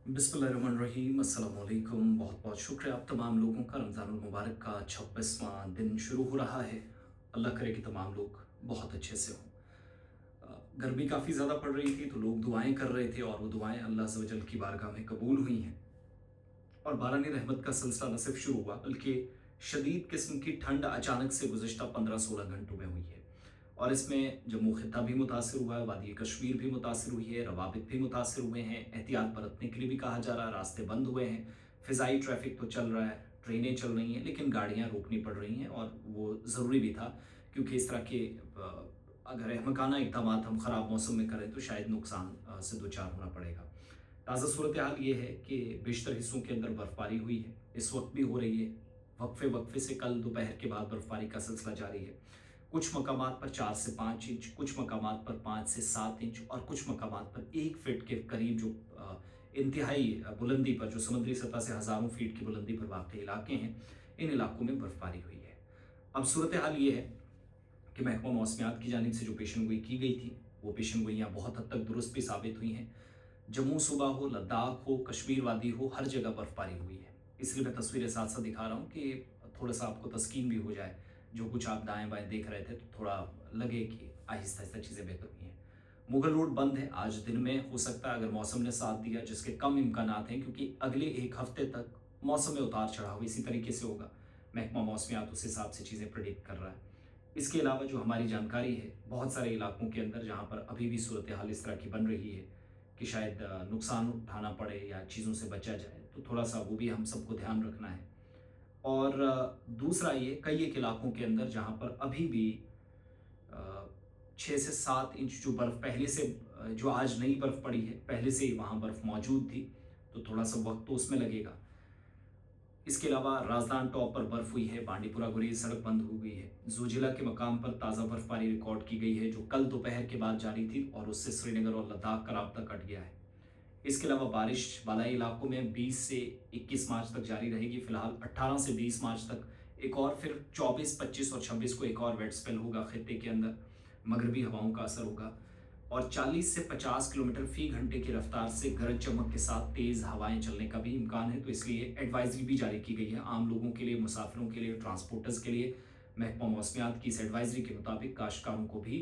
बिस्मिल्लाहिर्रहमानिर्रहीम, अस्सलाम वालेकुम। बहुत बहुत शुक्रिया आप तमाम लोगों का। रमज़ानुल मुबारक का 26वां दिन शुरू हो रहा है। अल्लाह करे कि तमाम लोग बहुत अच्छे से हों। गर्मी काफ़ी ज़्यादा पड़ रही थी तो लोग दुआएं कर रहे थे और वो दुआएं अल्लाह अज़्ज़ व जल की बारगाह में कबूल हुई हैं और बारानी रहमत का सिलसिला न सिर्फ शुरू हुआ बल्कि शदीद किस्म की ठंड अचानक से गुज़िश्ता 15-16 घंटों में हुई है। और इसमें जम्मू खित्ता भी मुतासिर हुआ है, वादी कश्मीर भी मुतासिर हुई है, रवाबित भी मुतासिर हुए हैं। एहतियात बरतने के लिए भी कहा जा रहा है, रास्ते बंद हुए हैं, फ़िज़ाई ट्रैफ़िक तो चल रहा है, ट्रेनें चल रही हैं, लेकिन गाड़ियाँ रोकनी पड़ रही हैं और वो ज़रूरी भी था क्योंकि इस तरह के अगर अहमकाना इक़दामात हम ख़राब मौसम में करें तो शायद नुकसान से दो चार होना पड़ेगा। ताज़ा सूरत हाल ये है कि बेशतर हिस्सों के अंदर बर्फ़बारी हुई है, इस वक्त भी हो रही है। वक्फे वक्फे से कल दोपहर के बाद बर्फ़बारी का सिलसिला जारी है। कुछ मकामात पर 4 से 5 इंच, कुछ मकामात पर 5 से 7 इंच और कुछ मकामात पर 1 फीट के करीब जो इंतहाई बुलंदी पर, जो समुद्री सतह से हज़ारों फीट की बुलंदी पर वाक़ई इलाके हैं, इन इलाकों में बर्फ़बारी हुई है। अब सूरत हाल ये है कि महकमा मौसमियात की जानिब से जो पेशन गोई की गई थी, वो पेशन गोइयाँ बहुत हद तक दुरुस्त भी साबित हुई हैं। जम्मू सूबा हो, लद्दाख हो, कश्मीर वादी हो, हर जगह बर्फ़बारी हुई है। इसलिए मैं तस्वीरें साथ-साथ दिखा रहा हूँ कि थोड़ा-सा आपको तस्कीन भी हो जाए। जो कुछ आप दाएँ-बाएँ देख रहे थे तो थोड़ा लगे कि आहिस्ता-आहिस्ता चीज़ें बेहतर हुई हैं। मुगल रोड बंद है, आज दिन में हो सकता है अगर मौसम ने साथ दिया, जिसके कम इम्कानात हैं क्योंकि अगले 1 हफ़्ते तक मौसम में उतार-चढ़ाव इसी तरीके से होगा। महकमा मौसमियात उस हिसाब से चीज़ें प्रेडिक्ट कर रहा है। इसके अलावा जो हमारी जानकारी है, बहुत सारे इलाकों के अंदर जहाँ पर अभी भी सूरत हाल इस तरह की बन रही है कि शायद नुकसान उठाना पड़े या चीज़ों से बचा जाए, तो थोड़ा-सा वो भी हम सबको ध्यान रखना है। और दूसरा ये कई एक इलाकों के अंदर जहाँ पर अभी भी अ, 6 से 7 इंच जो बर्फ़ पहले से जो आज नई बर्फ़ पड़ी है, पहले से ही वहाँ बर्फ़ मौजूद थी, तो थोड़ा-सा वक़्त तो उसमें लगेगा। इसके अलावा राजदान टॉप पर बर्फ हुई है, बांडीपुरा गुरेज सड़क बंद हो गई है। ज़ोजिला के मकाम पर ताज़ा बर्फबारी रिकॉर्ड की गई है, जो कल दोपहर के बाद जारी थी और उससे श्रीनगर और लद्दाख का राब्ता कट गया है। इसके अलावा बारिश बालाई इलाकों में 20 से 21 मार्च तक जारी रहेगी। फिलहाल 18 से 20 मार्च तक एक और फिर 24, 25 और 26 को एक और वेट स्पेल होगा खित्ते के अंदर। मगरबी हवाओं का असर होगा और 40 से 50 किलोमीटर फ़ी घंटे की रफ्तार से गरज चमक के साथ तेज़ हवाएं चलने का भी इम्कान है। तो इसलिए एडवाइजरी भी जारी की गई है आम लोगों के लिए, मुसाफिरों के लिए, ट्रांसपोर्टर्स के लिए। महकमा मौसमियात की इस एडवाइजरी के मुताबिक काश्तकारों को भी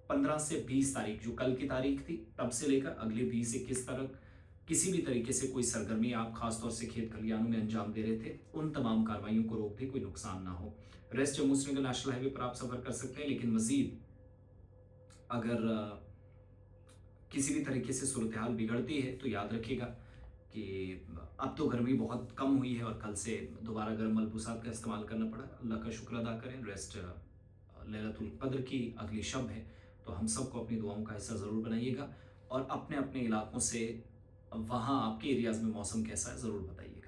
15 से 20 तारीख, जो कल की तारीख थी, तब से लेकर अगले 20-21 तक किसी भी तरीके से कोई सरगर्मी आप खासतौर से खेत खलिहानों में अंजाम दे रहे थे, उन तमाम कार्रवाइयों को रोक दें, कोई नुकसान ना हो। Rest Jammu Srinagar national highway पर आप सफ़र कर सकते हैं, लेकिन मज़ीद अगर किसी भी तरीके से सूरत हाल बिगड़ती है तो याद रखिएगा कि अब तो गर्मी बहुत कम हुई है और कल से दोबारा गर्म मलबूसात का इस्तेमाल करना पड़ा। अल्लाह का शुक्र अदा करें। रेस्ट लैलतुल कद्र की अगली शब है, तो हम सबको अपनी दुआओं का हिस्सा ज़रूर बनाइएगा और अपने अपने इलाकों से वहाँ आपके एरियाज़ में मौसम कैसा है ज़रूर बताइएगा।